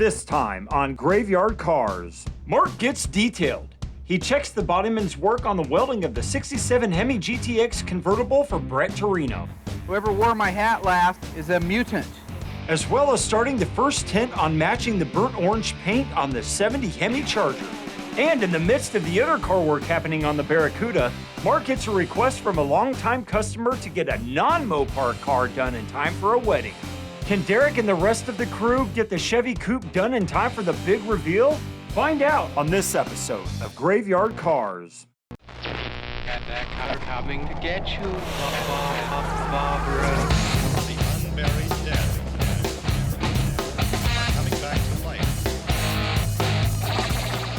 This time on Graveyard Carz, Mark gets detailed. He checks the bodyman's work on the welding of the 67 Hemi GTX convertible for Brett Torino. Whoever wore my hat last is a mutant. As well as starting the first tint on matching the burnt orange paint on the 70 Hemi Charger. And in the midst of the other car work happening on the Barracuda, Mark gets a request from a longtime customer to get a non-Mopar car done in time for a wedding. Can Derek and the rest of the crew get the Chevy Coupe done in time for the big reveal? Find out on this episode of Graveyard Carz. Got that car coming to get you, Barbara. The unburied dead are coming back to life.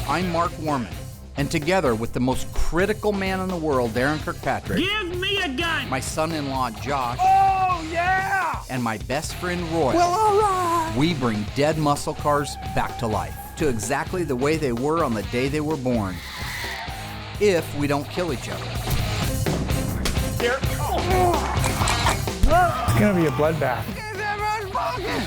I'm Mark Warman, and together with the most critical man in the world, Daren Kirkpatrick. Give me a gun! My son-in-law, Josh. Oh, yeah! And my best friend, Roy. Well, all right! We bring dead muscle cars back to life, to exactly the way they were on the day they were born. If we don't kill each other. It's gonna be a bloodbath. Is everyone smoking?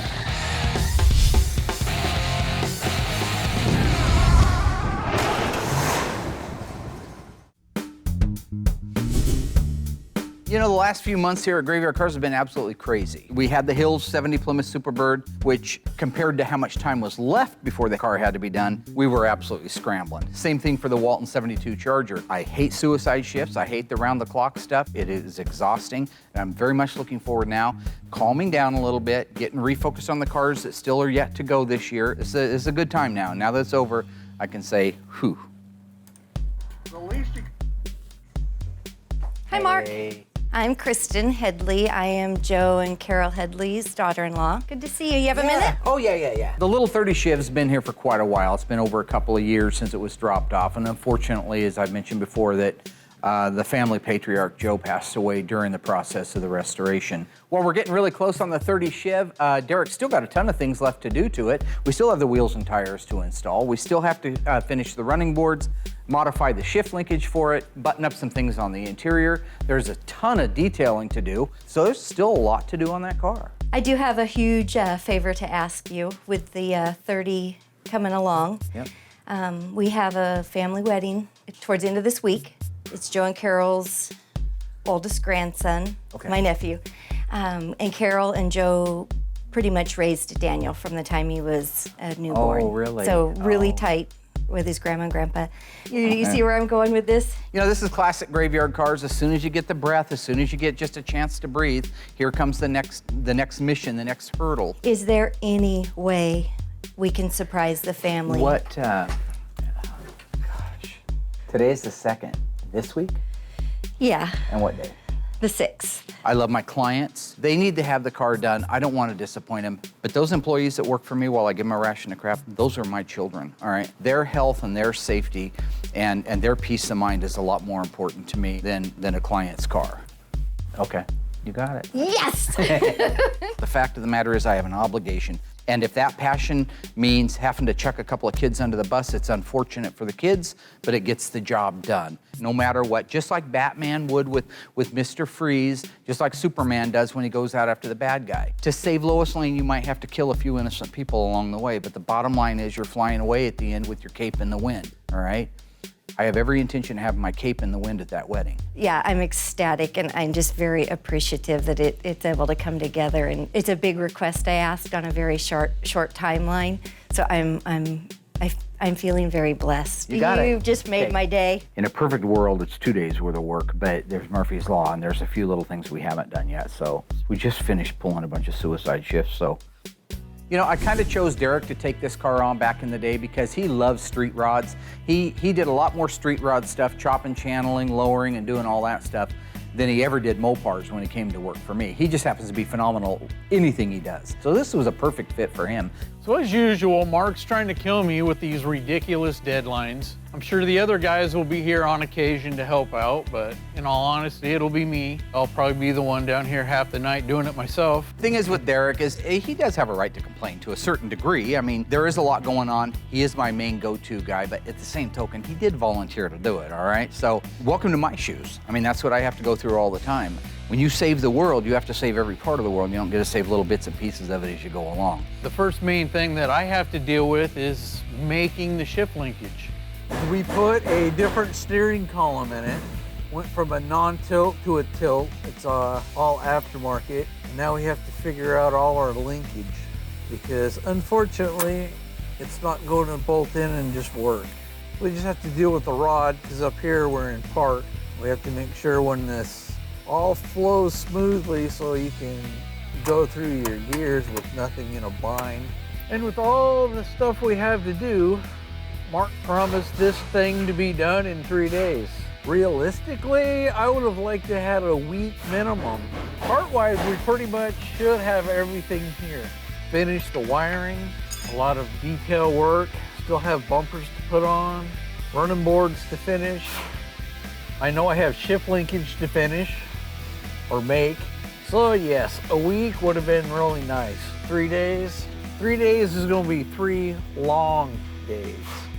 You know, the last few months here at Graveyard Carz have been absolutely crazy. We had the Hills 70 Plymouth Superbird, which compared to how much time was left before the car had to be done, we were absolutely scrambling. Same thing for the Walton 72 Charger. I hate suicide shifts. I hate the round-the-clock stuff. It is exhausting, and I'm very much looking forward now, calming down a little bit, getting refocused on the cars that still are yet to go this year. It's a good time now. Now that it's over, I can say, whew. Hi, Mark. Hey. I'm Kristen Headley. I am Joe and Carol Headley's daughter-in-law. Good to see you. You have a minute? Oh, yeah. The little 30 Chev's been here for quite a while. It's been over a couple of years since it was dropped off. And unfortunately, as I've mentioned before, that the family patriarch, Joe, passed away during the process of the restoration. While we're getting really close on the 30 Chev, Derek's still got a ton of things left to do to it. We still have the wheels and tires to install. We still have to finish the running boards, modify the shift linkage for it, button up some things on the interior. There's a ton of detailing to do, so there's still a lot to do on that car. I do have a huge favor to ask you with the 30 coming along. Yep. We have a family wedding towards the end of this week. It's Joe and Carol's oldest grandson, Okay. my nephew. And Carol and Joe pretty much raised Daniel from the time he was a newborn. Oh, really? So really Oh. tight with his grandma and grandpa. You see where I'm going with this? You know, this is classic Graveyard Carz. As soon as you get the breath, as soon as you get just a chance to breathe, here comes the next mission, the next hurdle. Is there any way we can surprise the family? What, gosh, today's the 2nd. This week? Yeah, And what day? the 6th. I love my clients. They need to have the car done. I don't want to disappoint them. But those employees that work for me while I give them a ration of crap, those are my children, all right? Their health and their safety and their peace of mind is a lot more important to me than a client's car. Okay, you got it. Yes! The fact of the matter is I have an obligation. And if that passion means having to chuck a couple of kids under the bus, it's unfortunate for the kids, but it gets the job done. No matter what, just like Batman would with Mr. Freeze, just like Superman does when he goes out after the bad guy. To save Lois Lane, you might have to kill a few innocent people along the way, but the bottom line is you're flying away at the end with your cape in the wind, all right? I have every intention of having my cape in the wind at that wedding. Yeah, I'm ecstatic, and I'm just very appreciative that it's able to come together. And it's a big request I asked on a very short timeline. So I'm feeling very blessed. You got it. You've just made Okay. my day. In a perfect world, it's 2 days worth of work, but there's Murphy's Law, and there's a few little things we haven't done yet. So we just finished pulling a bunch of suicide shifts, so. You know, I kind of chose Derek to take this car on back in the day because he loves street rods. He did a lot more street rod stuff, chopping, channeling, lowering, and doing all that stuff than he ever did Mopars when he came to work for me. He just happens to be phenomenal anything he does. So this was a perfect fit for him. So as usual, Mark's trying to kill me with these ridiculous deadlines. I'm sure the other guys will be here on occasion to help out, but in all honesty, it'll be me. I'll probably be the one down here half the night doing it myself. Thing is with Derek is he does have a right to complain to a certain degree. I mean, there is a lot going on. He is my main go-to guy, but at the same token, he did volunteer to do it, all right? So welcome to my shoes. I mean, that's what I have to go through all the time. When you save the world, you have to save every part of the world. You don't get to save little bits and pieces of it as you go along. The first main thing that I have to deal with is making the shift linkage. We put a different steering column in it. Went from a non-tilt to a tilt. It's all aftermarket. And now we have to figure out all our linkage because unfortunately, it's not going to bolt in and just work. We just have to deal with the rod because up here we're in park. We have to make sure when this all flows smoothly so you can go through your gears with nothing in a bind. And with all the stuff we have to do, Mark promised this thing to be done in 3 days. Realistically, I would have liked to have a week minimum. Part-wise, we pretty much should have everything here. Finish the wiring, a lot of detail work, still have bumpers to put on, running boards to finish. I know I have shift linkage to finish or make. So yes, a week would have been really nice. 3 days? 3 days is gonna be 3 long days.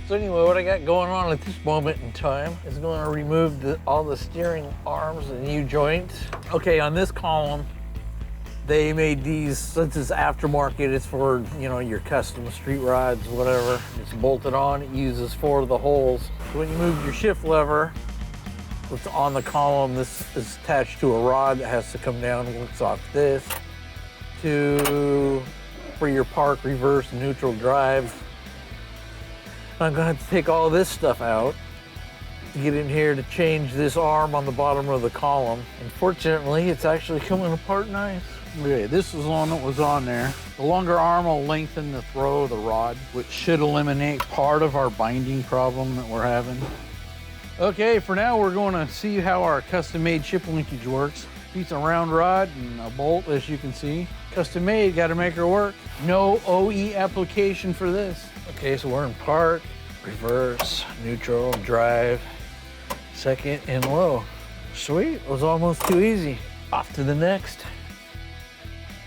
So anyway, what I got going on at this moment in time is going to remove all the steering arms and U-joints. Okay, on this column, they made these, since it's aftermarket, it's for, you know, your custom street rods, whatever. It's bolted on, it uses 4 of the holes. So when you move your shift lever, what's on the column, this is attached to a rod that has to come down and works off this for your park, reverse, neutral drive. I'm gonna have to take all this stuff out to get in here to change this arm on the bottom of the column. Unfortunately, it's actually coming apart nice. Okay, this is one that was on there. The longer arm will lengthen the throw of the rod, which should eliminate part of our binding problem that we're having. Okay, for now we're going to see how our custom-made shift linkage works. Piece of round rod and a bolt, as you can see. Custom-made, got to make her work. No OE application for this. Okay, so we're in park, reverse, neutral, drive, second, and low. Sweet, it was almost too easy. Off to the next.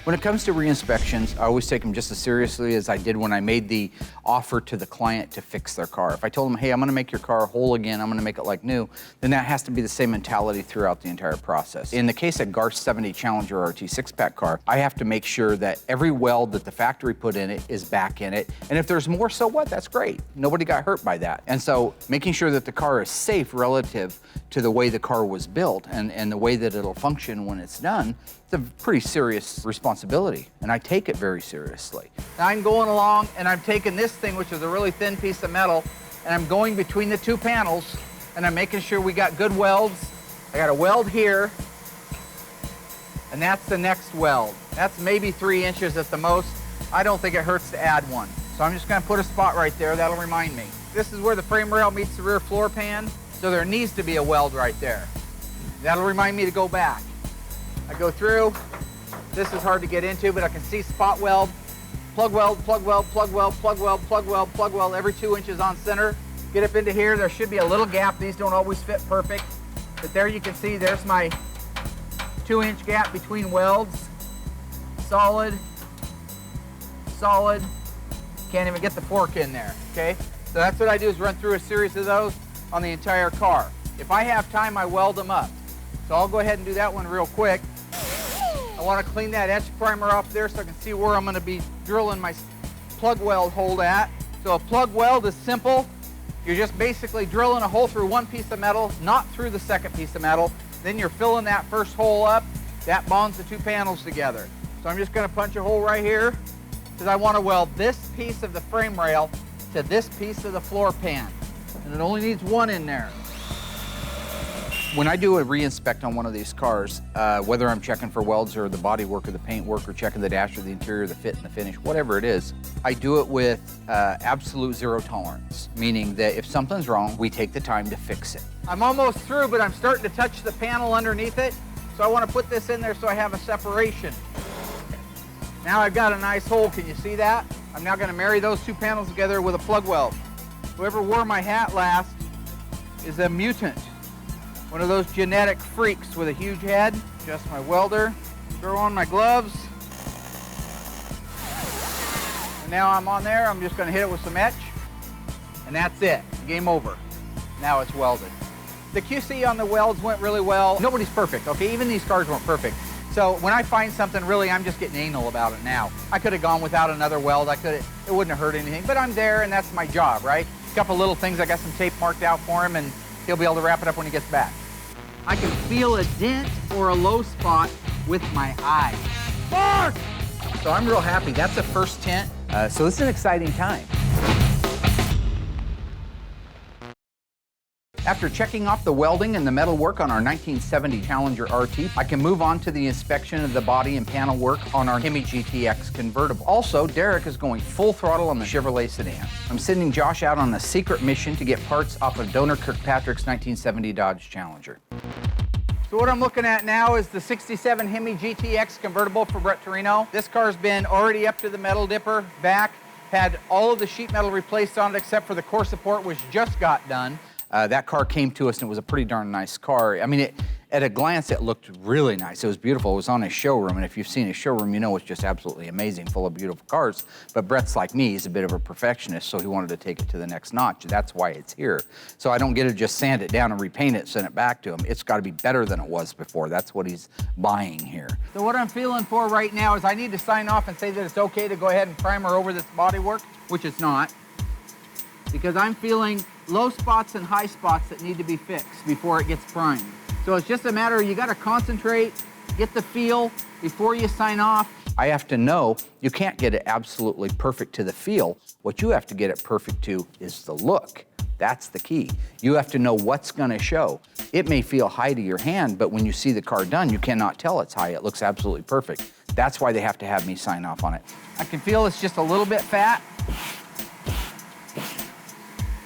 When it comes to re-inspections, I always take them just as seriously as I did when I made the offer to the client to fix their car. If I told them, hey, I'm gonna make your car whole again, I'm gonna make it like new, then that has to be the same mentality throughout the entire process. In the case of Carz 70 Challenger RT 6-pack car, I have to make sure that every weld that the factory put in it is back in it. And if there's more, so what? That's great. Nobody got hurt by that. And so making sure that the car is safe relative to the way the car was built and the way that it'll function when it's done, it's a pretty serious responsibility, and I take it very seriously. Now I'm going along and I'm taking this thing, which is a really thin piece of metal, and I'm going between the 2 panels, and I'm making sure we got good welds. I got a weld here, and that's the next weld. That's maybe 3 inches at the most. I don't think it hurts to add one. So I'm just gonna put a spot right there, that'll remind me. This is where the frame rail meets the rear floor pan, so there needs to be a weld right there. That'll remind me to go back. I go through, this is hard to get into, but I can see spot weld, plug weld, plug weld, plug weld, plug weld, plug weld, plug weld, every 2 inches on center. Get up into here, there should be a little gap. These don't always fit perfect, but there you can see there's my 2-inch gap between welds. Solid, solid, can't even get the fork in there, okay? So that's what I do, is run through a series of those on the entire car. If I have time, I weld them up. So I'll go ahead and do that one real quick. I want to clean that etch primer off there so I can see where I'm going to be drilling my plug weld hole at. So a plug weld is simple. You're just basically drilling a hole through one piece of metal, not through the second piece of metal. Then you're filling that first hole up. That bonds the 2 panels together. So I'm just going to punch a hole right here because I want to weld this piece of the frame rail to this piece of the floor pan. And it only needs 1 in there. When I do a re-inspect on one of these cars, whether I'm checking for welds or the body work or the paint work or checking the dash or the interior, the fit and the finish, whatever it is, I do it with absolute 0 tolerance, meaning that if something's wrong, we take the time to fix it. I'm almost through, but I'm starting to touch the panel underneath it, so I want to put this in there so I have a separation. Now I've got a nice hole, can you see that? I'm now going to marry those 2 panels together with a plug weld. Whoever wore my hat last is a mutant. One of those genetic freaks with a huge head. Adjust my welder, throw on my gloves. And now I'm on there, I'm just gonna hit it with some etch. And that's it, game over. Now it's welded. The QC on the welds went really well. Nobody's perfect, okay? Even these cars weren't perfect. So when I find something, really, I'm just getting anal about it now. I could have gone without another weld. It wouldn't have hurt anything, but I'm there and that's my job, right? A couple little things, I got some tape marked out for him and he'll be able to wrap it up when he gets back. I can feel a dent or a low spot with my eyes. Mark! So I'm real happy. That's a first tint. So this is an exciting time. After checking off the welding and the metal work on our 1970 Challenger RT, I can move on to the inspection of the body and panel work on our Hemi GTX convertible. Also, Derek is going full throttle on the Chevrolet sedan. I'm sending Josh out on a secret mission to get parts off of Donor Kirkpatrick's 1970 Dodge Challenger. So what I'm looking at now is the 67 Hemi GTX convertible for Brett Torino. This car's been already up to the metal dipper, back, had all of the sheet metal replaced on it except for the core support, which just got done. That car came to us and it was a pretty darn nice car. I mean, at a glance, it looked really nice. It was beautiful. It was on his showroom, and if you've seen his showroom, you know it's just absolutely amazing, full of beautiful cars. But Brett's like me, he's a bit of a perfectionist, so he wanted to take it to the next notch. That's why it's here. So I don't get to just sand it down and repaint it, send it back to him. It's got to be better than it was before. That's what he's buying here. So what I'm feeling for right now is I need to sign off and say that it's okay to go ahead and primer over this bodywork, which it's not, because I'm feeling low spots and high spots that need to be fixed before it gets primed. So it's just a matter of you got to concentrate, get the feel before you sign off. I have to know you can't get it absolutely perfect to the feel. What you have to get it perfect to is the look. That's the key. You have to know what's going to show. It may feel high to your hand, but when you see the car done, you cannot tell it's high. It looks absolutely perfect. That's why they have to have me sign off on it. I can feel it's just a little bit fat.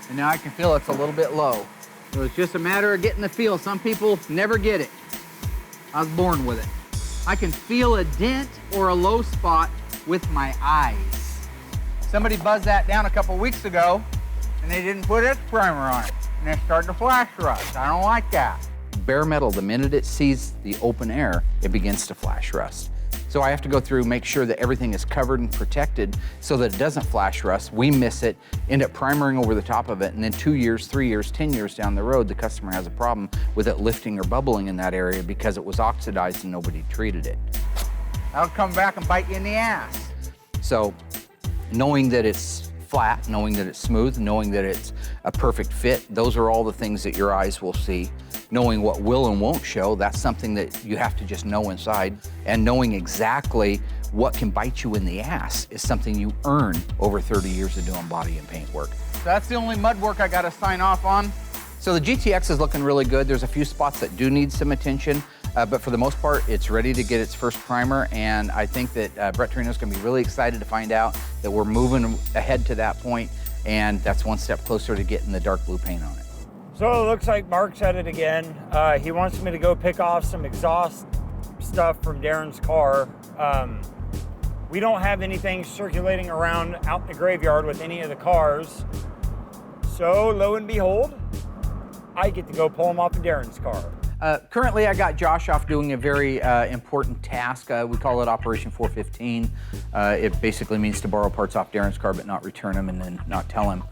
And now I can feel it's a little bit low. So it's just a matter of getting the feel. Some people never get it. I was born with it. I can feel a dent or a low spot with my eyes. Somebody buzzed that down a couple weeks ago and they didn't put its primer on it. And it started to flash rust. I don't like that. Bare metal, the minute it sees the open air, it begins to flash rust. So I have to go through, make sure that everything is covered and protected so that it doesn't flash rust. We miss it, end up primering over the top of it, and then 2 years, 3 years, 10 years down the road, the customer has a problem with it lifting or bubbling in that area because it was oxidized and nobody treated it. That'll come back and bite you in the ass. So knowing that it's flat, knowing that it's smooth, knowing that it's a perfect fit, those are all the things that your eyes will see. Knowing what will and won't show, that's something that you have to just know inside. And knowing exactly what can bite you in the ass is something you earn over 30 years of doing body and paint work. So that's the only mud work I got to sign off on. So the GTX is looking really good. There's a few spots that do need some attention, but for the most part, it's ready to get its first primer. And I think that Brett Torino's going to be really excited to find out that we're moving ahead to that point, and that's one step closer to getting the dark blue paint on it. So it looks like Mark's at it again. He wants me to go pick off some exhaust stuff from Daren's car. We don't have anything circulating around out in the graveyard with any of the cars. So lo and behold, I get to go pull them off of Daren's car. Currently, I got Josh off doing a very important task. We call it Operation 415. It basically means to borrow parts off Daren's car but not return them and then not tell him.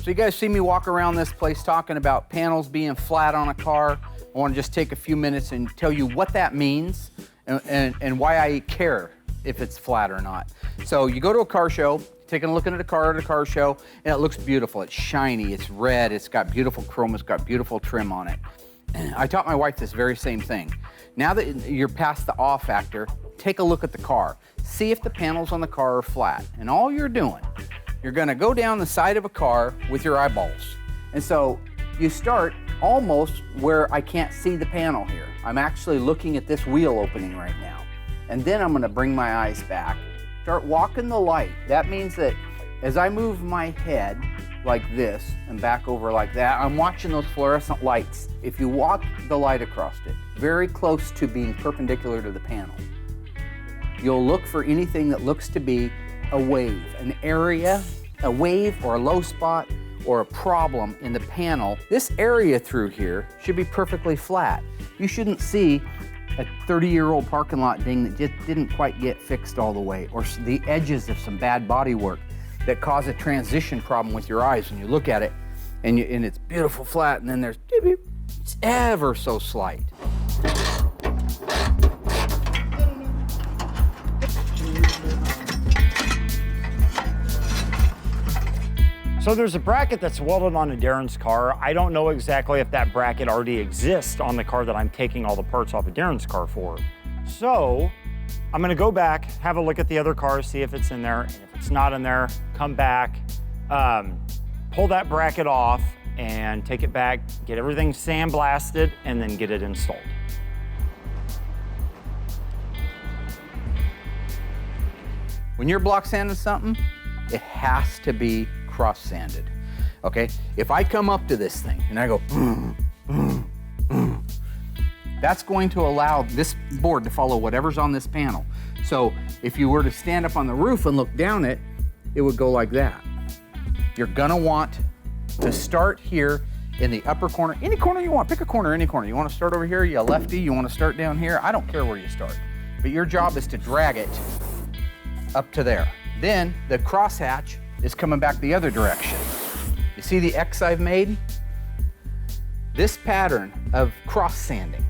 So you guys see me walk around this place talking about panels being flat on a car. I want to just take a few minutes and tell you what that means and why I care if it's flat or not. So you go to a car show, taking a look at a car at a car show, and it looks beautiful. It's shiny, it's red, it's got beautiful chrome, it's got beautiful trim on it. I taught my wife this very same thing. Now that you're past the awe factor, take a look at the car. See if the panels on the car are flat. And all you're doing, you're gonna go down the side of a car with your eyeballs. And so you start almost where I can't see the panel here. I'm actually looking at this wheel opening right now. And then I'm gonna bring my eyes back. Start walking the light. That means that as I move my head like this and back over like that, I'm watching those fluorescent lights. If you walk the light across it, very close to being perpendicular to the panel, you'll look for anything that looks to be a wave, an area, a wave or a low spot or a problem in the panel. This area through here should be perfectly flat. You shouldn't see a 30-year-old parking lot ding that just didn't quite get fixed all the way, or the edges of some bad body work. that cause a transition problem with your eyes when you look at it, and it's beautiful flat, and then there's it's ever so slight. So there's a bracket that's welded onto Daren's car. I don't know exactly if that bracket already exists on the car that I'm taking all the parts off of Daren's car for. So I'm gonna go back, have a look at the other cars, see if it's in there. And if it's not in there, come back, pull that bracket off and take it back, get everything sandblasted, and then get it installed. When you're block sanding something, it has to be cross sanded, okay? If I come up to this thing and I go, that's going to allow this board to follow whatever's on this panel. So if you were to stand up on the roof and look down it, it would go like that. You're gonna want to start here in the upper corner, any corner you want, pick a corner, any corner. You wanna start over here, you lefty, you wanna start down here, I don't care where you start. But your job is to drag it up to there. Then the crosshatch is coming back the other direction. You see the X I've made? This pattern of cross sanding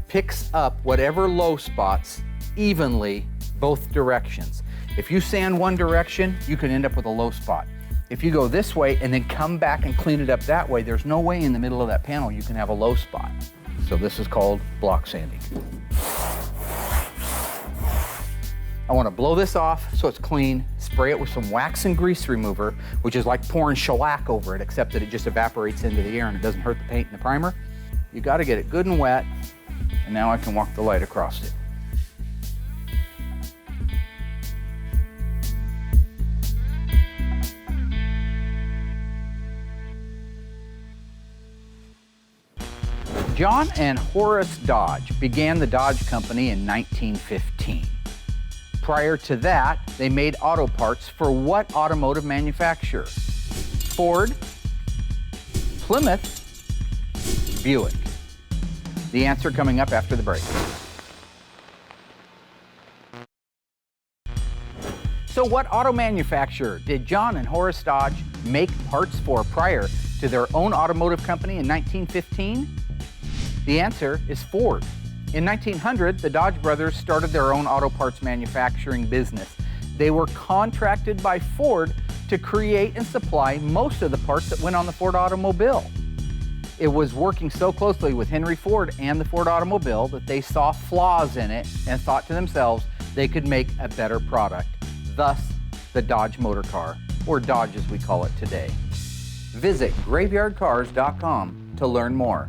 picks up whatever low spots evenly both directions. If you sand one direction, you can end up with a low spot. If you go this way and then come back and clean it up that way, there's no way in the middle of that panel you can have a low spot. So this is called block sanding. I want to blow this off so it's clean, spray it with some wax and grease remover, which is like pouring shellac over it, except that it just evaporates into the air and it doesn't hurt the paint and the primer. You got to get it good and wet, and now I can walk the light across it. John and Horace Dodge began the Dodge Company in 1915. Prior to that, they made auto parts for what automotive manufacturer? Ford, Plymouth, Buick. The answer coming up after the break. So what auto manufacturer did John and Horace Dodge make parts for prior to their own automotive company in 1915? The answer is Ford. In 1900, the Dodge brothers started their own auto parts manufacturing business. They were contracted by Ford to create and supply most of the parts that went on the Ford automobile. It was working so closely with Henry Ford and the Ford automobile that they saw flaws in it and thought to themselves they could make a better product. Thus, the Dodge motor car, or Dodge as we call it today. Visit graveyardcars.com to learn more.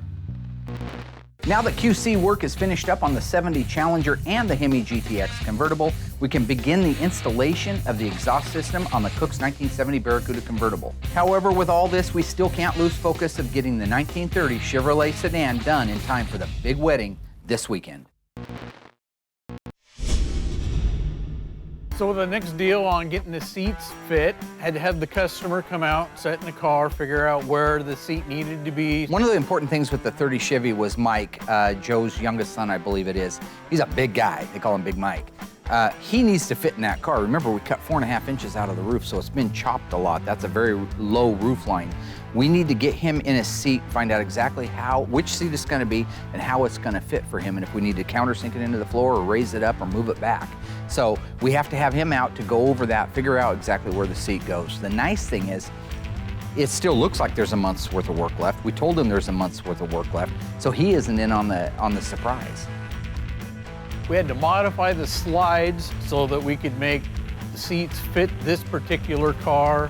Now that QC work is finished up on the 70 Challenger and the Hemi GTX convertible, we can begin the installation of the exhaust system on the Cook's 1970 Barracuda convertible. However, with all this, we still can't lose focus of getting the 1930 Chevrolet sedan done in time for the big wedding this weekend. So the next deal on getting the seats fit, had to have the customer come out, sit in the car, figure out where the seat needed to be. One of the important things with the 30 Chevy was Mike, Joe's youngest son, I believe it is. He's a big guy. They call him Big Mike. He needs to fit in that car. Remember, we cut 4.5 inches out of the roof, so it's been chopped a lot. That's a very low roof line. We need to get him in a seat, find out exactly which seat it's gonna be and how it's gonna fit for him, and if we need to countersink it into the floor or raise it up or move it back. So we have to have him out to go over that, figure out exactly where the seat goes. The nice thing is, it still looks like there's a month's worth of work left. We told him there's a month's worth of work left, so he isn't in on the surprise. We had to modify the slides so that we could make the seats fit this particular car,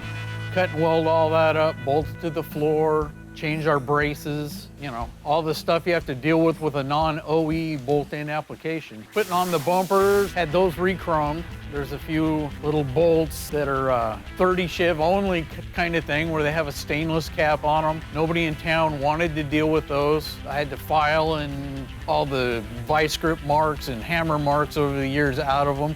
cut and weld all that up, bolts to the floor, change our braces, you know, all the stuff you have to deal with a non-OE bolt-in application. Putting on the bumpers, had those re-chromed. There's a few little bolts that are 30 Chev only kind of thing where they have a stainless cap on them. Nobody in town wanted to deal with those. I had to file and all the vice grip marks and hammer marks over the years out of them,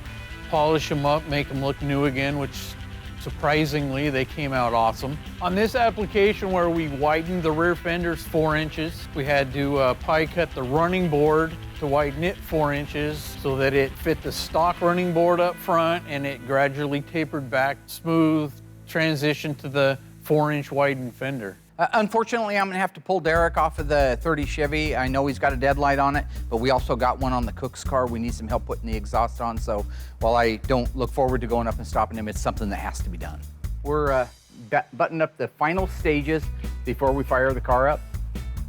polish them up, make them look new again, which Surprisingly, they came out awesome. On this application where we widened the rear fenders 4 inches, we had to pie cut the running board to widen it 4 inches so that it fit the stock running board up front, and it gradually tapered back, smooth transition to the 4-inch widened fender. Unfortunately, I'm gonna have to pull Derek off of the 30 Chevy. I know he's got a deadlight on it, but we also got one on the Cook's car. We need some help putting the exhaust on, so while I don't look forward to going up and stopping him, it's something that has to be done. We're buttoning up the final stages before we fire the car up.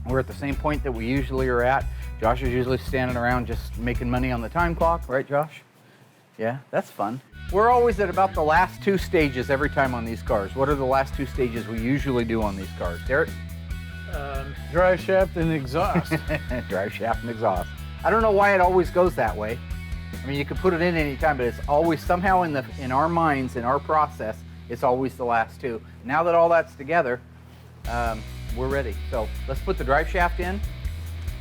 We're at the same point that we usually are at. Josh is usually standing around just making money on the time clock, right, Josh? Yeah, that's fun. We're always at about the last 2 stages every time on these cars. What are the last 2 stages we usually do on these cars? Derek? Drive shaft and exhaust. Drive shaft and exhaust. I don't know why it always goes that way. I mean, you can put it in any time, but it's always somehow in our minds, in our process, it's always the last 2. Now that all that's together, we're ready. So let's put the drive shaft in.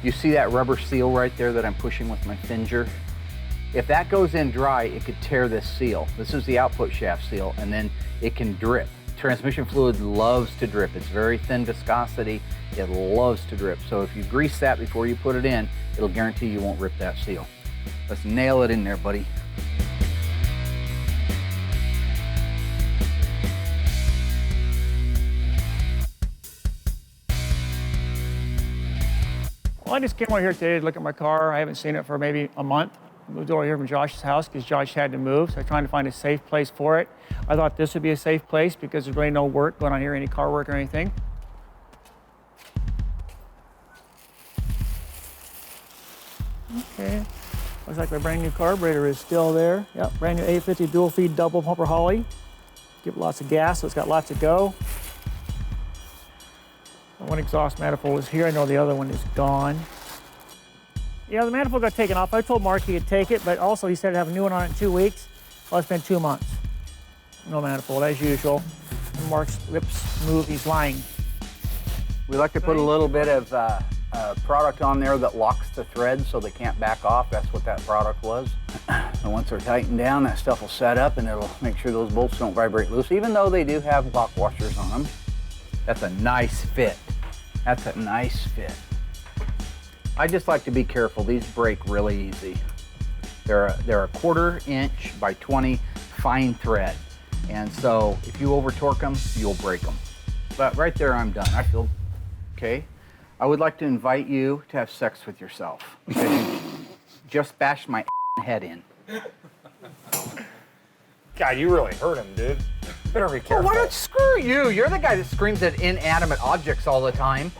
You see that rubber seal right there that I'm pushing with my finger? If that goes in dry, it could tear this seal. This is the output shaft seal, and then it can drip. Transmission fluid loves to drip. It's very thin viscosity. It loves to drip. So if you grease that before you put it in, it'll guarantee you won't rip that seal. Let's nail it in there, buddy. Well, I just came over here today to look at my car. I haven't seen it for maybe a month. I moved over here from Josh's house because Josh had to move, so I'm trying to find a safe place for it. I thought this would be a safe place because there's really no work going on here, any car work or anything. Okay, looks like my brand new carburetor is still there. Yep, brand new 850 dual feed double pumper Holly. Give it lots of gas, so it's got lots to go. One exhaust manifold is here. I know the other one is gone. Yeah, the manifold got taken off. I told Mark he could take it, but also he said to have a new one on it in 2 weeks. Well, it's been 2 months. No manifold, as usual. And Mark's lips move, he's lying. We like to put a little bit of product on there that locks the threads so they can't back off. That's what that product was. And once they're tightened down, that stuff will set up and it'll make sure those bolts don't vibrate loose, even though they do have lock washers on them. That's a nice fit. That's a nice fit. I just like to be careful. These break really easy. They're a 1/4 inch by 20 fine thread. And so if you over torque them, you'll break them. But right there, I'm done. I feel okay. I would like to invite you to have sex with yourself because you just bashed my head in. God, you really hurt him, dude. Better be careful. Why don't screw you? You're the guy that screams at inanimate objects all the time.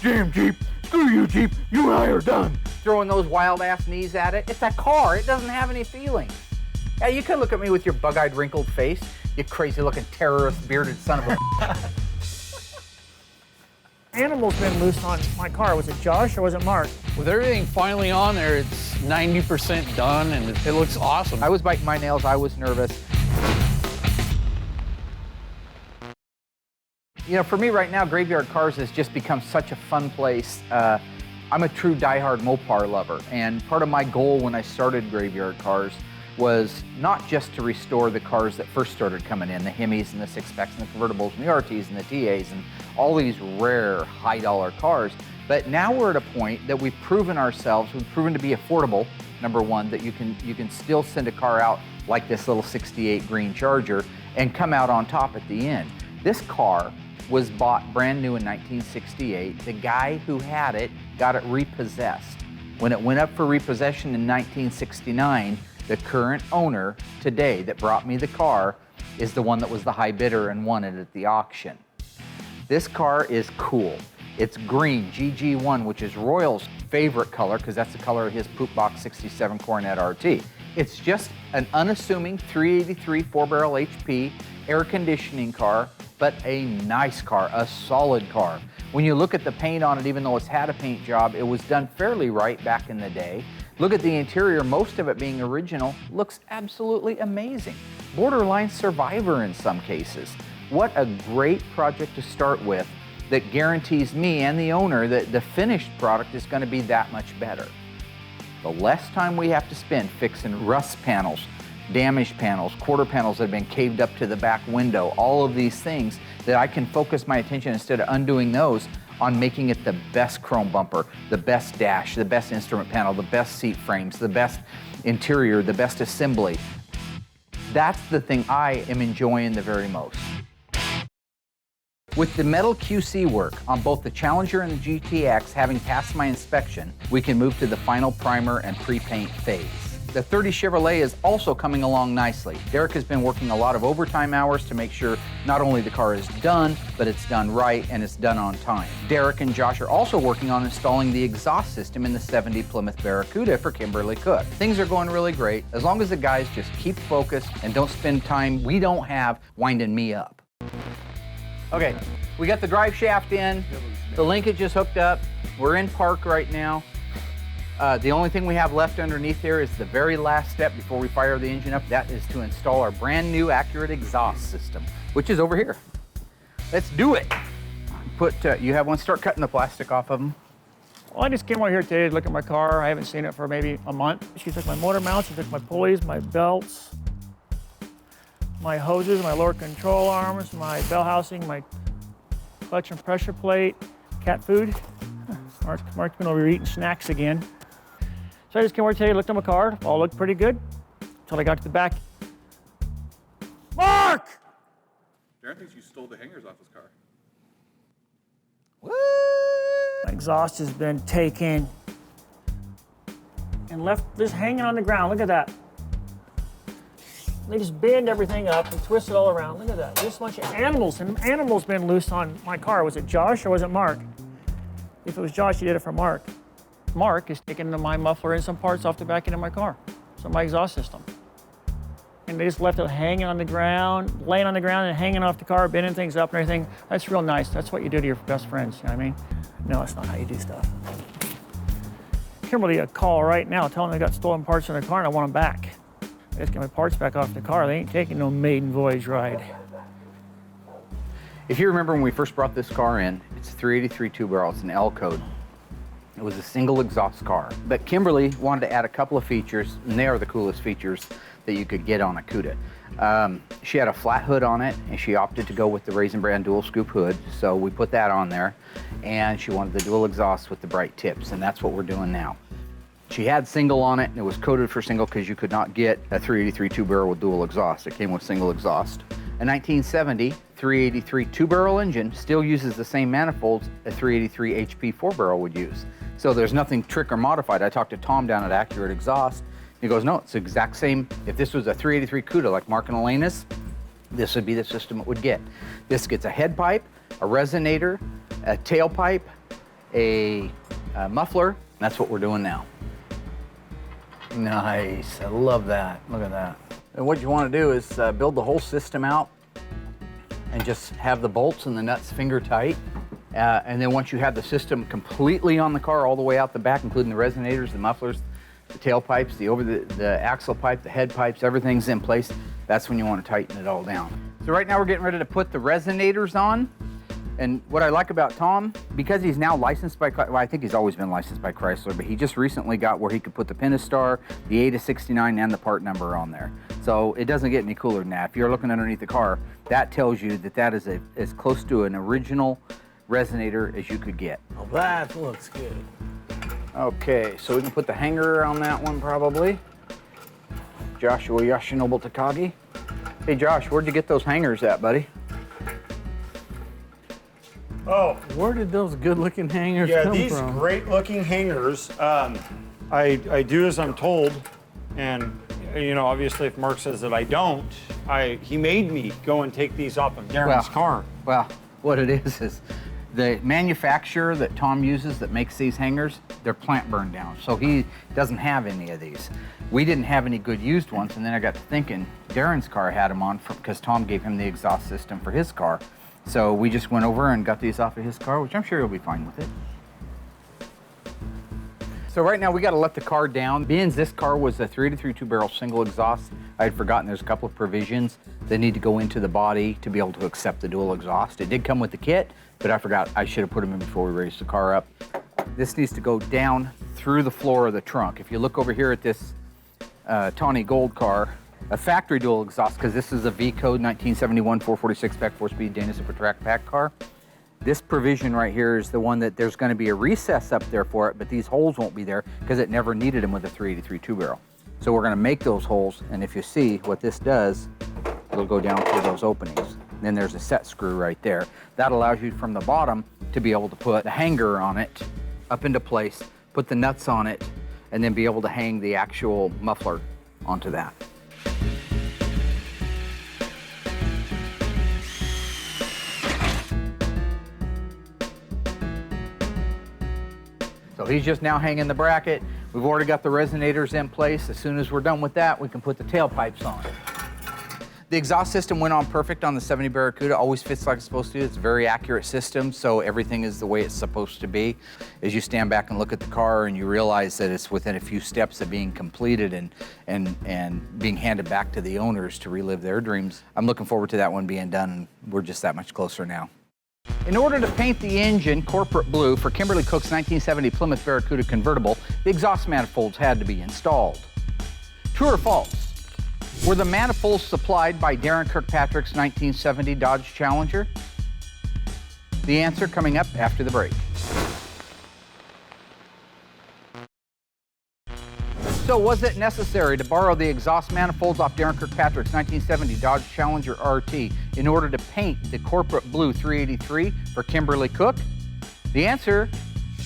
Damn Jeep, screw you Jeep, you and I are done. Throwing those wild ass knees at it. It's a car, it doesn't have any feeling. Yeah, you can look at me with your bug-eyed wrinkled face, you crazy looking terrorist bearded son of a Animal's been loose on my car. Was it Josh or was it Mark? With everything finally on there, it's 90% done and it looks awesome. I was biting my nails, I was nervous. You know, for me right now, Graveyard Carz has just become such a fun place. I'm a true diehard Mopar lover, and part of my goal when I started Graveyard Carz was not just to restore the cars that first started coming in, the Hemis and the 6-packs and the convertibles and the RTs and the TAs and all these rare high-dollar cars, but now we're at a point that we've proven ourselves, we've proven to be affordable, number one, that you can still send a car out like this little 68 green Charger and come out on top at the end. This car was bought brand new in 1968. The guy who had it got it repossessed. When it went up for repossession in 1969, the current owner today that brought me the car is the one that was the high bidder and won it at the auction. This car is cool. It's green, GG1, which is Royal's favorite color because that's the color of his Poop Box 67 Coronet RT. It's just an unassuming 383 4-barrel HP air conditioning car, but a nice car, a solid car. When you look at the paint on it, even though it's had a paint job, it was done fairly right back in the day. Look at the interior, most of it being original, looks absolutely amazing. Borderline survivor in some cases. What a great project to start with that guarantees me and the owner that the finished product is going to be that much better. The less time we have to spend fixing rust panels, damaged panels, quarter panels that have been caved up to the back window, all of these things that I can focus my attention instead of undoing those on making it the best chrome bumper, the best dash, the best instrument panel, the best seat frames, the best interior, the best assembly. That's the thing I am enjoying the very most. With the metal QC work on both the Challenger and the GTX having passed my inspection, we can move to the final primer and pre-paint phase. The 30 Chevrolet is also coming along nicely. Derek has been working a lot of overtime hours to make sure not only the car is done, but it's done right and it's done on time. Derek and Josh are also working on installing the exhaust system in the 70 Plymouth Barracuda for Kimberly Cook. Things are going really great as long as the guys just keep focused and don't spend time we don't have winding me up. Okay, we got the drive shaft in, the linkage is hooked up, we're in park right now. The only thing we have left underneath here is the very last step before we fire the engine up. That is to install our brand new accurate exhaust system, which is over here. Let's do it. You have one, start cutting the plastic off of them. Well, I just came out here today to look at my car. I haven't seen it for maybe a month. She took my motor mounts, she took my pulleys, my belts, my hoses, my lower control arms, my bell housing, my clutch and pressure plate, cat food. Mark's been over here eating snacks again. So I just came over today, looked at my car, all looked pretty good, until I got to the back. Mark! Daren thinks you stole the hangers off his car. What? My exhaust has been taken and left just hanging on the ground. Look at that. They just bend everything up and twist it all around. Look at that. Just a bunch of animals, and animals been loose on my car. Was it Josh or was it Mark? If it was Josh, he did it for Mark. Mark is taking my muffler and some parts off the back end of my car, so my exhaust system. And they just left it hanging on the ground, laying on the ground and hanging off the car, bending things up and everything. That's real nice. That's what you do to your best friends, you know what I mean? No, that's not how you do stuff. Kimberly a call right now telling me I got stolen parts in the car and I want them back. I just get my parts back off the car. They ain't taking no maiden voyage ride. If you remember when we first brought this car in, it's 383 two-barrel, it's an L code. It was a single exhaust car. But Kimberly wanted to add a couple of features, and they are the coolest features that you could get on a Cuda. She had a flat hood on it, and she opted to go with the Raisin Brand dual scoop hood, so we put that on there. And she wanted the dual exhaust with the bright tips, and that's what we're doing now. She had single on it, and it was coded for single because you could not get a 383 two-barrel with dual exhaust. It came with single exhaust. A 1970 383 two-barrel engine still uses the same manifolds a 383 HP four-barrel would use. So there's nothing trick or modified. I talked to Tom down at Accurate Exhaust. He goes, no, it's the exact same. If this was a 383 Cuda like Mark and Elena's, this would be the system it would get. This gets a head pipe, a resonator, a tailpipe, a muffler. That's what we're doing now. Nice, I love that. Look at that. And what you want to do is build the whole system out and just have the bolts and the nuts finger tight. And then once you have the system completely on the car all the way out the back, including the resonators, the mufflers, the tailpipes, the axle pipe, the head pipes, everything's in place, that's when you want to tighten it all down. So right now we're getting ready to put the resonators on. And what I like about Tom, because he's now licensed by, well, I think he's always been licensed by Chrysler, but he just recently got where he could put the Pentastar, the A to 69, and the part number on there. So it doesn't get any cooler than that. If you're looking underneath the car, that tells you that that is as close to an original resonator as you could get. Oh, that looks good. Okay, so we can put the hanger on that one probably. Joshua Yoshinobu Takagi. Hey Josh, where'd you get those hangers at, buddy? Oh, Where did those good-looking hangers yeah, come these from? great-looking hangers. I do as I'm told, and you know, obviously, if Mark says that I don't, he made me go and take these off of Daren's car. Well, what it is the manufacturer that Tom uses that makes these hangers, they're plant burned down, so he doesn't have any of these. We didn't have any good used ones, and then I got to thinking, Daren's car had them on because Tom gave him the exhaust system for his car. So we just went over and got these off of his car, which I'm sure he'll be fine with it. So right now we got to let the car down. Being this car was a 383 two-barrel single exhaust, I had forgotten there's a couple of provisions that need to go into the body to be able to accept the dual exhaust. It did come with the kit, but I forgot I should have put them in before we raised the car up. This needs to go down through the floor of the trunk. If you look over here at this tawny gold car, A factory dual exhaust, because this is a V code 1971 446 pack 4-speed Dana Super Track pack car. This provision right here is the one that there's going to be a recess up there for it, but these holes won't be there because it never needed them with a 383 two-barrel. So we're going to make those holes, and if you see what this does, it'll go down through those openings. Then there's a set screw right there. That allows you from the bottom to be able to put the hanger on it up into place, put the nuts on it, and then be able to hang the actual muffler onto that. So he's just now hanging the bracket. We've already got the resonators in place. As soon as we're done with that, we can put the tailpipes on. The exhaust system went on perfect on the 70 Barracuda. Always fits like it's supposed to. It's a very accurate system, so everything is the way it's supposed to be. As you stand back and look at the car and you realize that it's within a few steps of being completed and being handed back to the owners to relive their dreams, I'm looking forward to that one being done, and we're just that much closer now. In order to paint the engine corporate blue for Kimberly Cook's 1970 Plymouth Barracuda convertible, the exhaust manifolds had to be installed. True or false? Were the manifolds supplied by Daren Kirkpatrick's 1970 Dodge Challenger? The answer coming up after the break. So was it necessary to borrow the exhaust manifolds off Daren Kirkpatrick's 1970 Dodge Challenger RT in order to paint the corporate blue 383 for Kimberly Cook? The answer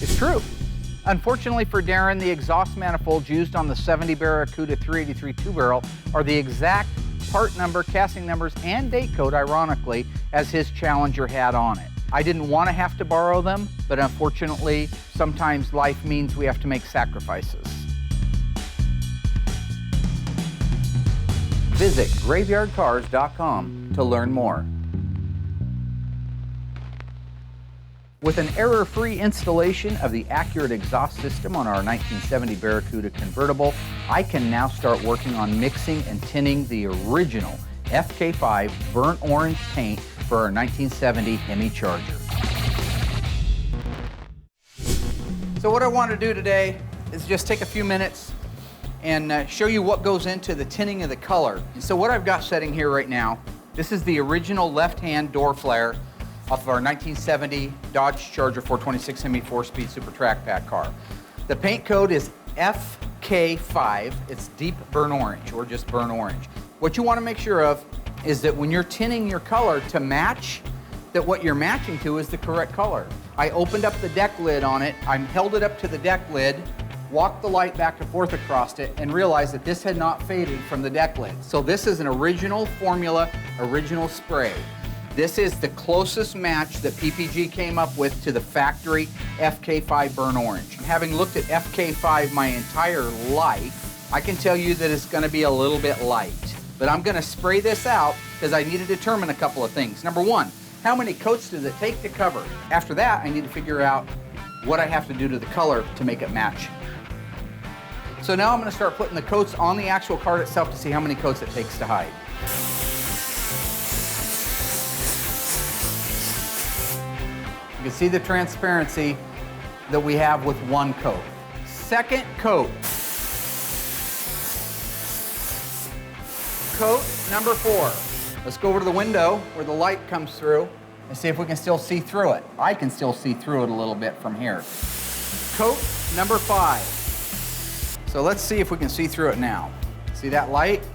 is true. Unfortunately for Daren, the exhaust manifolds used on the 70 Barracuda 383 two-barrel are the exact part number, casting numbers, and date code, ironically, as his Challenger had on it. I didn't want to have to borrow them, but unfortunately, sometimes life means we have to make sacrifices. Visit graveyardcars.com to learn more. With an error-free installation of the accurate exhaust system on our 1970 Barracuda convertible, I can now start working on mixing and tinting the original FK5 burnt orange paint for our 1970 Hemi Charger. So what I want to do today is just take a few minutes and show you what goes into the tinting of the color. So what I've got setting here right now, this is the original left-hand door flare off of our 1970 Dodge Charger 426 Hemi 4-speed Super Track Pack car. The paint code is FK5. It's deep burnt orange, or just burnt orange. What you want to make sure of is that when you're tinting your color to match, that what you're matching to is the correct color. I opened up the deck lid on it, I held it up to the deck lid, walked the light back and forth across it, and realized that this had not faded from the deck lid. So this is an original formula, original spray. This is the closest match that PPG came up with to the factory FK5 burnt orange. Having looked at FK5 my entire life, I can tell you that it's going to be a little bit light. But I'm going to spray this out because I need to determine a couple of things. Number one, how many coats does it take to cover? After that, I need to figure out what I have to do to the color to make it match. So now I'm going to start putting the coats on the actual card itself to see how many coats it takes to hide. You can see the transparency that we have with one coat. Second coat. Coat number 4. Let's go over to the window where the light comes through and see if we can still see through it. I can still see through it a little bit from here. Coat number 5. So let's see if we can see through it now. See that light?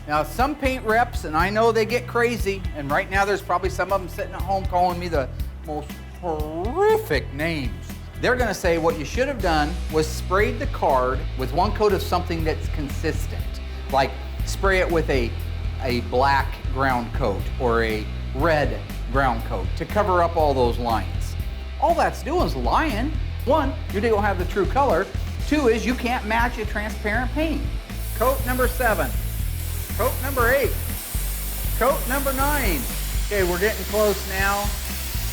Now some paint reps, and I know they get crazy, and right now there's probably some of them sitting at home calling me the most horrific names. They're going to say what you should have done was sprayed the card with one coat of something that's consistent. Like spray it with a black ground coat or a red ground coat to cover up all those lines. All that's doing is lying. One, you don't have the true color. Two is you can't match a transparent paint. Coat number 7. Coat number 8. Coat number 9. Okay, we're getting close now.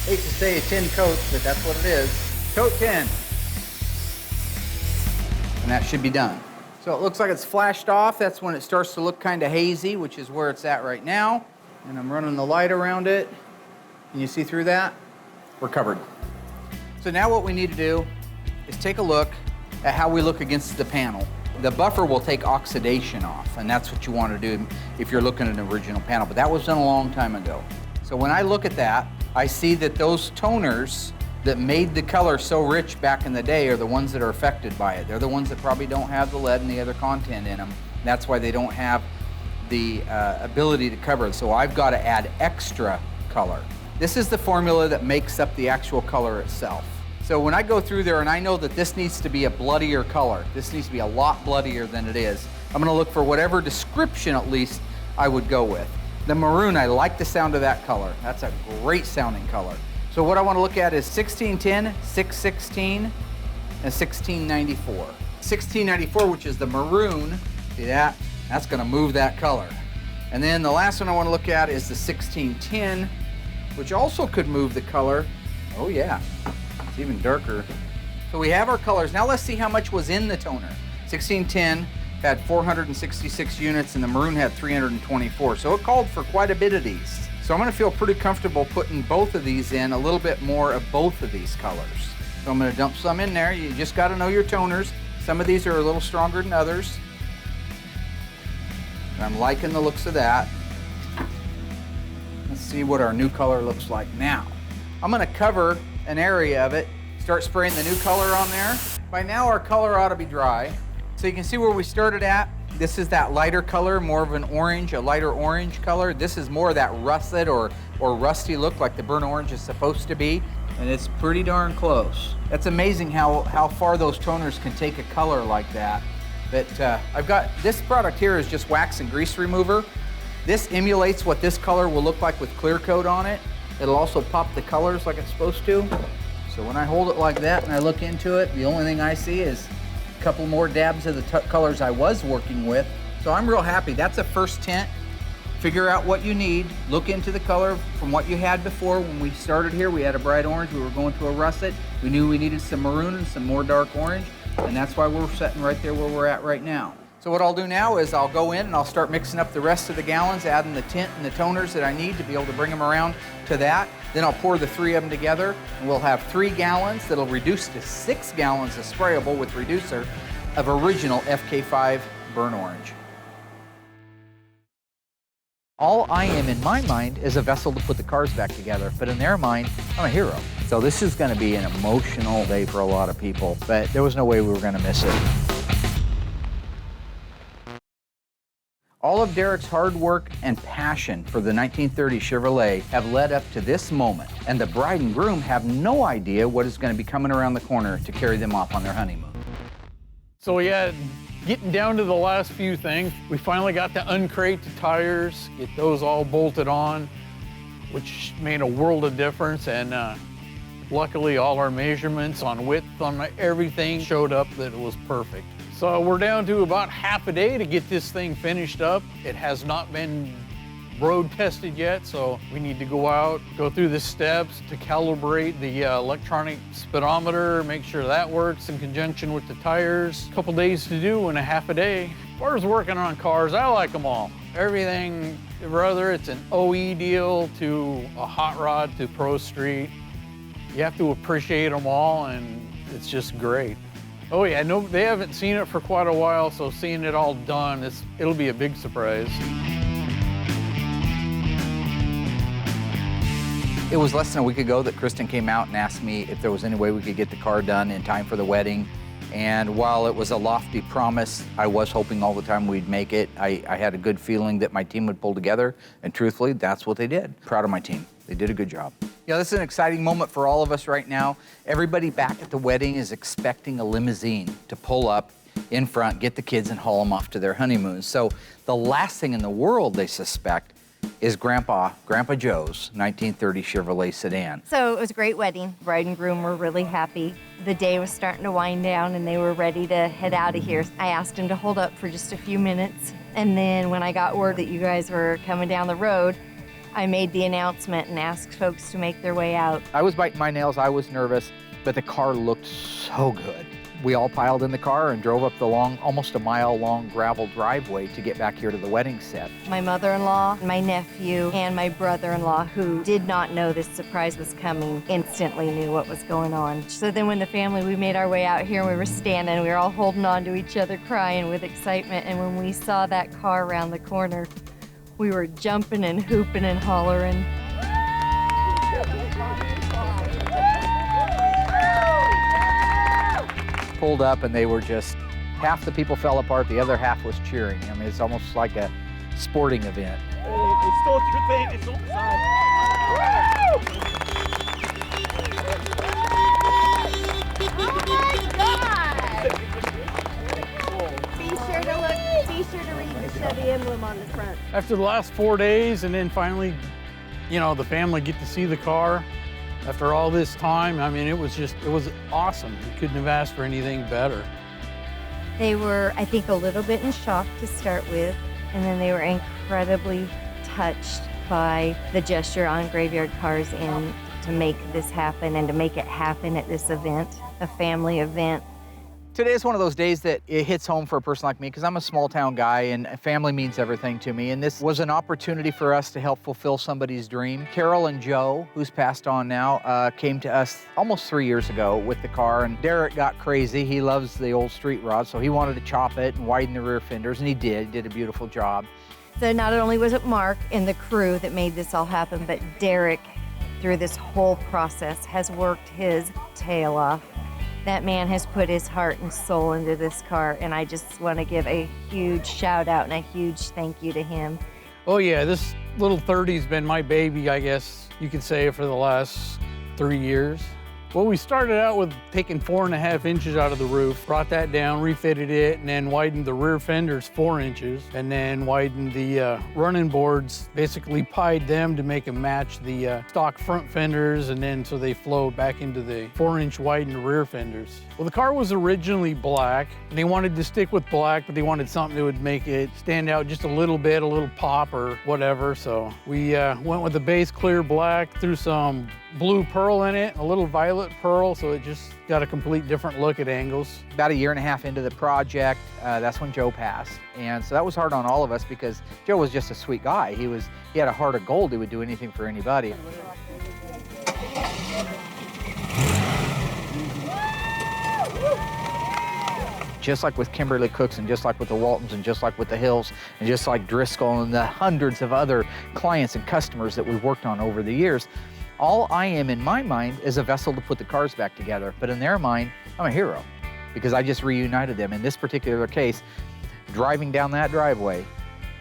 Hate to say 10 coats, but that's what it is. Coat 10. And that should be done. So it looks like it's flashed off. That's when it starts to look kind of hazy, which is where it's at right now. And I'm running the light around it. Can you see through that? We're covered. So now what we need to do is take a look at how we look against the panel. The buffer will take oxidation off, and that's what you want to do if you're looking at an original panel, but that was done a long time ago. So when I look at that, I see that those toners that made the color so rich back in the day are the ones that are affected by it. They're the ones that probably don't have the lead and the other content in them. That's why they don't have the ability to cover it. So I've got to add extra color. This is the formula that makes up the actual color itself. So when I go through there and I know that this needs to be a bloodier color, this needs to be a lot bloodier than it is, I'm gonna look for whatever description at least I would go with. The maroon, I like the sound of that color. That's a great sounding color. So what I wanna look at is 1610, 616, and 1694. 1694, which is the maroon, see that? That's gonna move that color. And then the last one I wanna look at is the 1610, which also could move the color. Oh yeah. It's even darker. So we have our colors. Now let's see how much was in the toner. 1610 had 466 units and the maroon had 324. So it called for quite a bit of these. So I'm gonna feel pretty comfortable putting both of these in, a little bit more of both of these colors. So I'm gonna dump some in there. You just gotta know your toners. Some of these are a little stronger than others. And I'm liking the looks of that. Let's see what our new color looks like now. I'm gonna cover an area of it, start spraying the new color on there. By now our color ought to be dry. So you can see where we started at. This is that lighter color, more of an orange, a lighter orange color. This is more of that russet or rusty look like the burnt orange is supposed to be. And it's pretty darn close. That's amazing how far those toners can take a color like that. But I've got, this product here is just wax and grease remover. This emulates what this color will look like with clear coat on it. It'll also pop the colors like it's supposed to. So when I hold it like that and I look into it, the only thing I see is a couple more dabs of the colors I was working with. So I'm real happy. That's a first tint. Figure out what you need. Look into the color from what you had before. When we started here, we had a bright orange. We were going to a russet. We knew we needed some maroon and some more dark orange. And that's why we're sitting right there where we're at right now. So what I'll do now is I'll go in and I'll start mixing up the rest of the gallons, adding the tint and the toners that I need to be able to bring them around to that. Then I'll pour the 3 of them together and we'll have 3 gallons that'll reduce to 6 gallons of sprayable with reducer of original FK5 burnt orange. All I am in my mind is a vessel to put the Carz back together, but in their mind, I'm a hero. So this is gonna be an emotional day for a lot of people, but there was no way we were gonna miss it. All of Derek's hard work and passion for the 1930 Chevrolet have led up to this moment, and the bride and groom have no idea what is going to be coming around the corner to carry them off on their honeymoon. So yeah, getting down to the last few things, we finally got to uncrate the tires, get those all bolted on, which made a world of difference, and luckily all our measurements on width, on everything showed up that it was perfect. So we're down to about half a day to get this thing finished up. It has not been road tested yet, so we need to go out, go through the steps to calibrate the electronic speedometer, make sure that works in conjunction with the tires. A couple days to do in a half a day. As far as working on cars, I like them all. Everything, whether it's an OE deal to a hot rod to Pro Street, you have to appreciate them all, and it's just great. Oh yeah, no, they haven't seen it for quite a while, so seeing it all done, it'll be a big surprise. It was less than a week ago that Kristen came out and asked me if there was any way we could get the car done in time for the wedding. And while it was a lofty promise, I was hoping all the time we'd make it. I had a good feeling that my team would pull together, and truthfully, that's what they did. Proud of my team. They did a good job. Yeah, this is an exciting moment for all of us right now. Everybody back at the wedding is expecting a limousine to pull up in front, get the kids, and haul them off to their honeymoon. So the last thing in the world they suspect is Grandpa Joe's 1930 Chevrolet sedan. So it was a great wedding. Bride and groom were really happy. The day was starting to wind down and they were ready to head out of here. I asked him to hold up for just a few minutes. And then when I got word that you guys were coming down the road, I made the announcement and asked folks to make their way out. I was biting my nails, I was nervous, but the car looked so good. We all piled in the car and drove up the long, almost a mile-long gravel driveway to get back here to the wedding set. My mother-in-law, my nephew, and my brother-in-law, who did not know this surprise was coming, instantly knew what was going on. So then when the family, we made our way out here and we were standing, we were all holding on to each other, crying with excitement. And when we saw that car around the corner, we were jumping and hooping and hollering. Pulled up and they were just, half the people fell apart, the other half was cheering. I mean, it's almost like a sporting event. They stole your thing, they stole the Be sure to read the Chevy emblem on the front. After the last 4 days, and then finally, you know, the family get to see the car. After all this time, I mean, it was awesome. You couldn't have asked for anything better. They were, I think, a little bit in shock to start with, and then they were incredibly touched by the gesture on Graveyard Carz and to make this happen and to make it happen at this event, a family event. Today is one of those days that it hits home for a person like me because I'm a small town guy and family means everything to me. And this was an opportunity for us to help fulfill somebody's dream. Carol and Joe, who's passed on now, came to us almost 3 years ago with the car. And Derek got crazy. He loves the old street rod, so he wanted to chop it and widen the rear fenders, and he did a beautiful job. So not only was it Mark and the crew that made this all happen, but Derek, through this whole process, has worked his tail off. That man has put his heart and soul into this car, and I just want to give a huge shout out and a huge thank you to him. Oh yeah, this little 30's been my baby, I guess you could say, for the last 3 years. Well, we started out with taking 4.5 inches out of the roof, brought that down, refitted it, and then widened the rear fenders 4 inches, and then widened the running boards, basically pied them to make them match the stock front fenders, and then so they flow back into the 4-inch widened rear fenders. Well, the car was originally black, and they wanted to stick with black, but they wanted something that would make it stand out just a little bit, a little pop or whatever, so we went with the base clear black, threw some blue pearl in it, a little violet pearl, so it just got a complete different look at angles. About 1.5 years into the project, that's when Joe passed. And so that was hard on all of us because Joe was just a sweet guy. He had a heart of gold. He would do anything for anybody. Just like with Kimberly Cooks and just like with the Waltons and just like with the Hills and just like Driscoll and the hundreds of other clients and customers that we've worked on over the years, all I am in my mind is a vessel to put the cars back together. But in their mind, I'm a hero because I just reunited them. In this particular case, driving down that driveway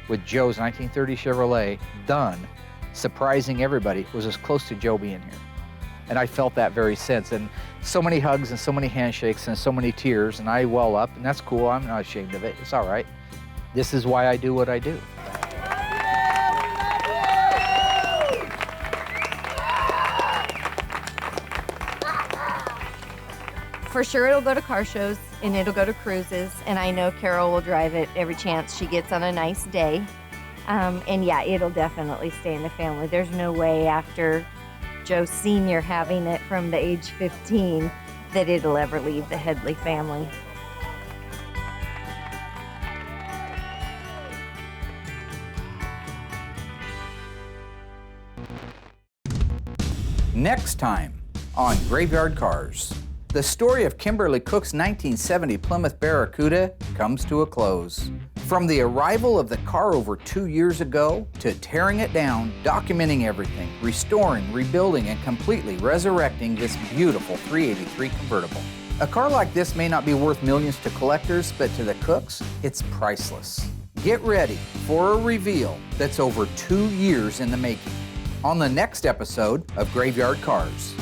with Joe's 1930 Chevrolet done, surprising everybody, was as close to Joe being here. And I felt that very sense. And so many hugs and so many handshakes and so many tears, and I well up, and that's cool. I'm not ashamed of it. It's all right. This is why I do what I do. For sure it'll go to car shows and it'll go to cruises, and I know Carol will drive it every chance she gets on a nice day. And yeah, it'll definitely stay in the family. There's no way after Joe Sr. having it from the age 15 that it'll ever leave the Headley family. Next time on Graveyard Carz, the story of Kimberly Cook's 1970 Plymouth Barracuda comes to a close. From the arrival of the car over 2 years ago to tearing it down, documenting everything, restoring, rebuilding, and completely resurrecting this beautiful 383 convertible. A car like this may not be worth millions to collectors, but to the Cooks, it's priceless. Get ready for a reveal that's over 2 years in the making on the next episode of Graveyard Carz.